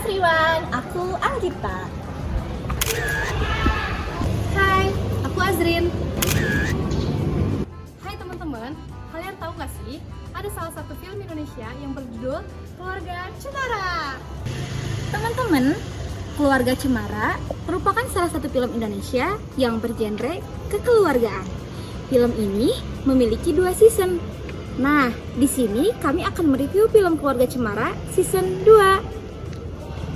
everyone, aku Anggita. Hai, aku Azrin. Hai teman-teman, kalian tahu gak sih ada salah satu film Indonesia yang berjudul Keluarga Cemara? Teman-teman, Keluarga Cemara merupakan salah satu film Indonesia yang bergenre kekeluargaan. Film ini memiliki 2 season. Nah, di sini kami akan mereview film Keluarga Cemara season 2.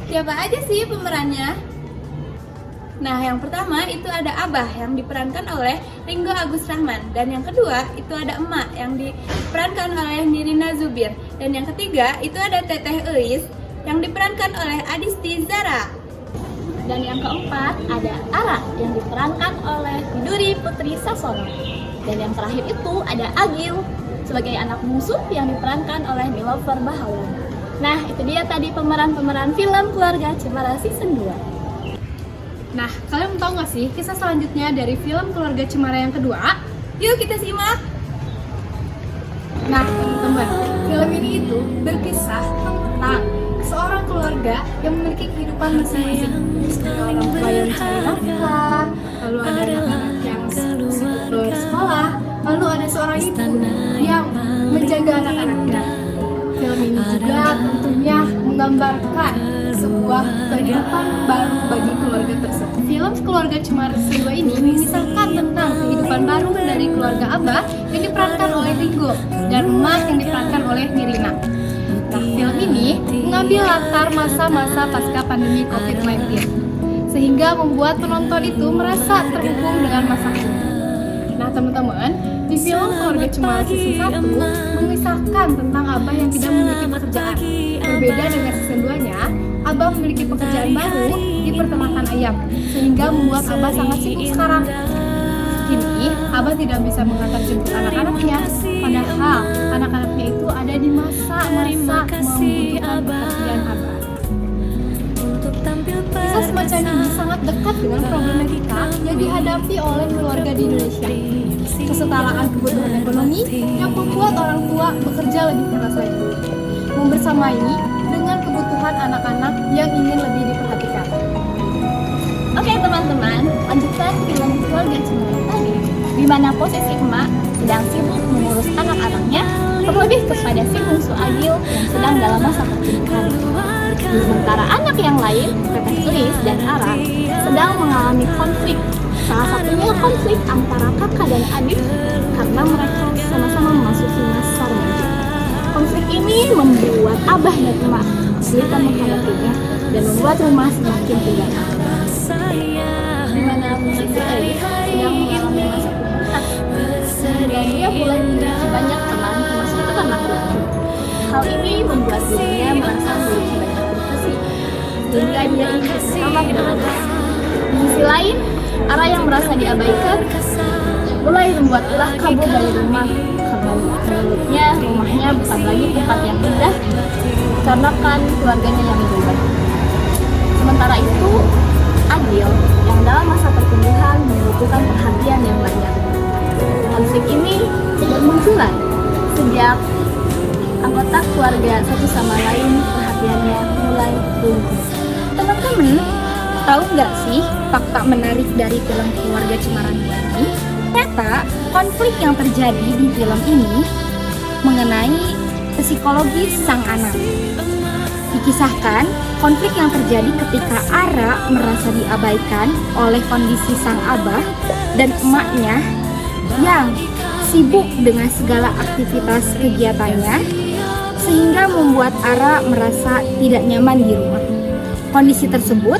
Siapa aja sih pemerannya? Nah, yang pertama itu ada Abah yang diperankan oleh Ringgo Agus Rahman. Dan yang kedua itu ada Emak yang diperankan oleh Nirina Zubir. Dan yang ketiga itu ada Teteh Eis yang diperankan oleh Adisti Zara. Dan yang keempat ada Ara yang diperankan oleh Widuri Putri Sasono. Dan yang terakhir itu ada Agil sebagai anak bungsu yang diperankan oleh Nilofer Bahawan. Nah, itu dia tadi pemeran-pemeran film Keluarga Cemara season 2. Nah, kalian tahu gak sih kisah selanjutnya dari film Keluarga Cemara yang kedua? Yuk kita simak. Nah, teman-teman, film ini itu berkisah tentang seorang keluarga yang memiliki kehidupan masing-masing. Ada orang tua yang mencari nafkah, lalu ada anak-anak yang sibuk bersekolah, lalu ada seorang ibu yang menjaga anak-anaknya. Film ini juga tentunya menggambarkan sebuah kehidupan baru bagi keluarga tersebut. Film Keluarga Cemara season 2 ini mengisahkan tentang kehidupan baru dari keluarga Abah yang diperankan oleh Ringgo dan Emak yang diperankan oleh Nirina. Nah, film ini mengambil latar masa-masa pasca pandemi COVID-19 sehingga membuat penonton itu merasa terhubung dengan masa kini. Nah, teman-teman, di film Keluarga Cemara season 1 mengisahkan tentang Abah yang tidak memiliki pekerjaan. Berbeda dengan season 2-nya, Abah memiliki pekerjaan baru di peternakan ayam, sehingga membuat Abah sangat sibuk sekarang. Kini, Abah tidak bisa mengantar jemput anak-anaknya, padahal anak-anaknya itu ada di masa-masa membutuhkan pekerjaan Abah. Kisah semacam ini sangat dekat dengan problematika yang dihadapi oleh keluarga di Indonesia. Kesetaraan kebutuhan ekonomi yang membuat orang tua bekerja lebih keras lagi, membersamai dengan kebutuhan anak-anak yang ingin lebih diperhatikan. Oke teman-teman, lanjutkan film Keluarga Cemara tadi, di mana posisi Emak sedang sibuk mengurus anak-anaknya, terlebih kepada si bungsu Agil yang sedang dalam masa pertumbuhan. Sementara anak yang lain, Teteh Eis dan Ara, sedang mengalami konflik. Salah satunya konflik antara kakak dan adik karena mereka sama-sama memasuki masa remaja. Konflik ini membuat Abah dan Emak kesulitan menghadapinya dan membuat rumah semakin tidak aman. Di mana posisi Eis sedang mengalami masa pubertas sehingga dia mulai memiliki banyak teman termasuk teman laki-laki. Hal ini membuat dirinya merasa memiliki banyak privasi sehingga dia ingin bersama keluarga. Di sisi lain, Ara yang merasa diabaikan mulai membuat ulah kabur dari rumah karena menurutnya rumahnya bukan lagi tempat yang indah karena kan keluarganya yang berubah. Sementara itu, Agil yang dalam masa pertumbuhan membutuhkan perhatian yang banyak. Konflik ini bermunculan sejak anggota keluarga satu sama lain perhatiannya mulai runtuh. Teman-teman, tahu nggak sih fakta menarik dari film Keluarga Cemara ini? Ternyata konflik yang terjadi di film ini mengenai psikologis sang anak. Dikisahkan, konflik yang terjadi ketika Ara merasa diabaikan oleh kondisi sang abah dan emaknya yang sibuk dengan segala aktivitas kegiatannya sehingga membuat Ara merasa tidak nyaman di rumah. Kondisi tersebut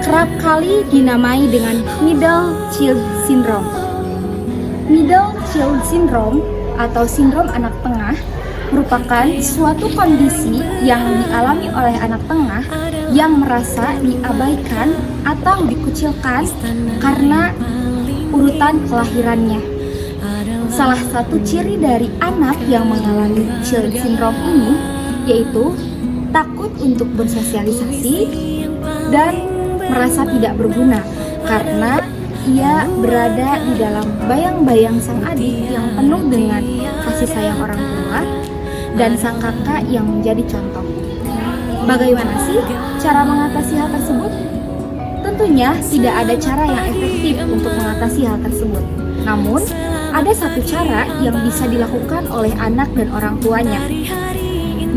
kerap kali dinamai dengan Middle Child Syndrome. Middle Child Syndrome atau sindrom anak tengah merupakan suatu kondisi yang dialami oleh anak tengah yang merasa diabaikan atau dikucilkan karena urutan kelahirannya. Salah satu ciri dari anak yang mengalami Child Syndrome ini yaitu takut untuk bersosialisasi dan merasa tidak berguna karena ia berada di dalam bayang-bayang sang adik yang penuh dengan kasih sayang orang tua dan sang kakak yang menjadi contoh. Bagaimana sih cara mengatasi hal tersebut? Tentunya tidak ada cara yang efektif untuk mengatasi hal tersebut. Namun, ada satu cara yang bisa dilakukan oleh anak dan orang tuanya.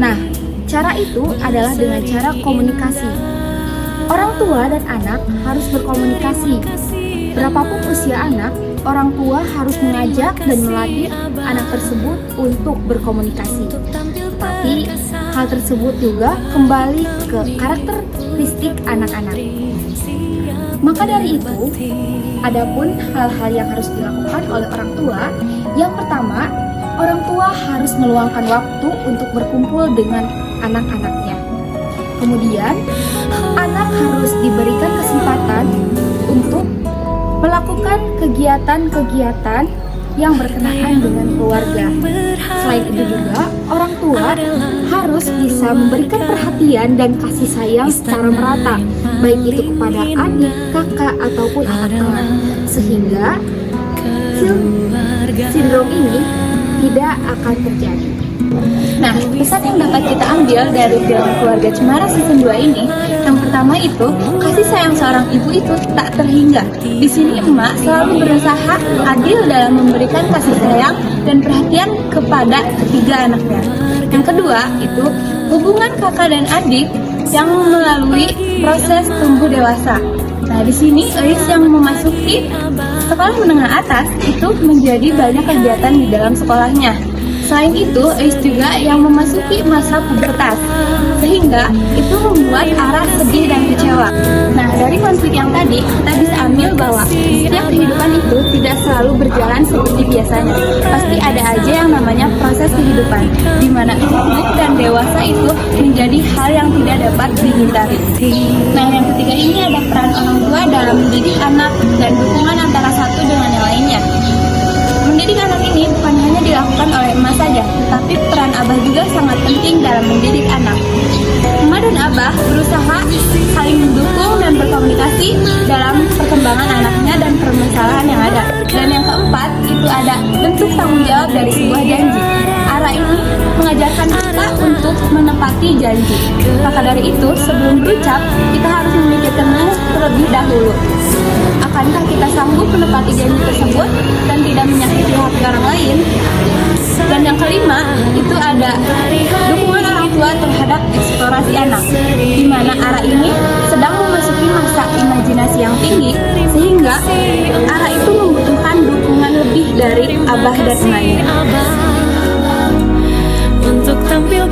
Nah, cara itu adalah dengan cara komunikasi. Orang tua dan anak harus berkomunikasi. Berapapun usia anak, orang tua harus mengajak dan melatih anak tersebut untuk berkomunikasi. Tapi, hal tersebut juga kembali ke karakteristik anak-anak. Maka dari itu, adapun hal-hal yang harus dilakukan oleh orang tua, yang pertama, orang tua harus meluangkan waktu untuk berkumpul dengan anak-anaknya. Kemudian, anak harus diberikan kesempatan untuk melakukan kegiatan-kegiatan yang berkenaan dengan keluarga. Selain itu juga, orang tua harus bisa memberikan perhatian dan kasih sayang secara merata, baik itu kepada adik, kakak, ataupun anak teman, sehingga sindrom ini tidak akan terjadi. Nah, pesan yang dapat kita ambil dari film Keluarga Cemara season 2 ini, yang pertama itu, kasih sayang seorang ibu itu tak terhingga. Di sini emak selalu berusaha adil dalam memberikan kasih sayang dan perhatian kepada ketiga anaknya. Yang kedua itu, hubungan kakak dan adik yang melalui proses tumbuh dewasa. Nah, di sini Eis yang memasuki sekolah menengah atas itu menjadi banyak kegiatan di dalam sekolahnya. Selain itu, Eis juga yang memasuki masa pubertas, sehingga itu membuat Ara sedih dan kecewa. Nah, dari konflik yang tadi, kita bisa ambil bahwa setiap kehidupan itu tidak selalu berjalan seperti biasanya. Pasti ada aja yang namanya proses kehidupan, di mana hidup dan dewasa itu menjadi hal yang tidak dapat dihindari. Nah, yang ketiga ini ada peran orang tua dalam mendidik anak dan dukungan antara satu dengan yang lainnya. Mendidik anak ini bukan hanya dilakukan oleh emak saja, tetapi peran abah juga sangat penting dalam mendidik anak. Emak dan abah berusaha saling mendukung dan berkomunikasi dalam perkembangan anaknya dan permasalahan yang ada. Dan yang keempat, itu ada bentuk tanggung jawab dari sebuah janji. Ara ini mengajarkan kita untuk menepati janji. Maka dari itu, sebelum berucap, kita harus memikirkannya terlebih dahulu. Akankah kita sanggup menepati janji tersebut dan tidak menyakiti hati orang lain? Dan yang kelima, itu ada dukungan orang tua terhadap eksplorasi anak, di mana Ara ini sedang memasuki masa imajinasi yang tinggi, sehingga Ara itu membutuhkan dukungan lebih dari abah dan emaknya. Untuk tampil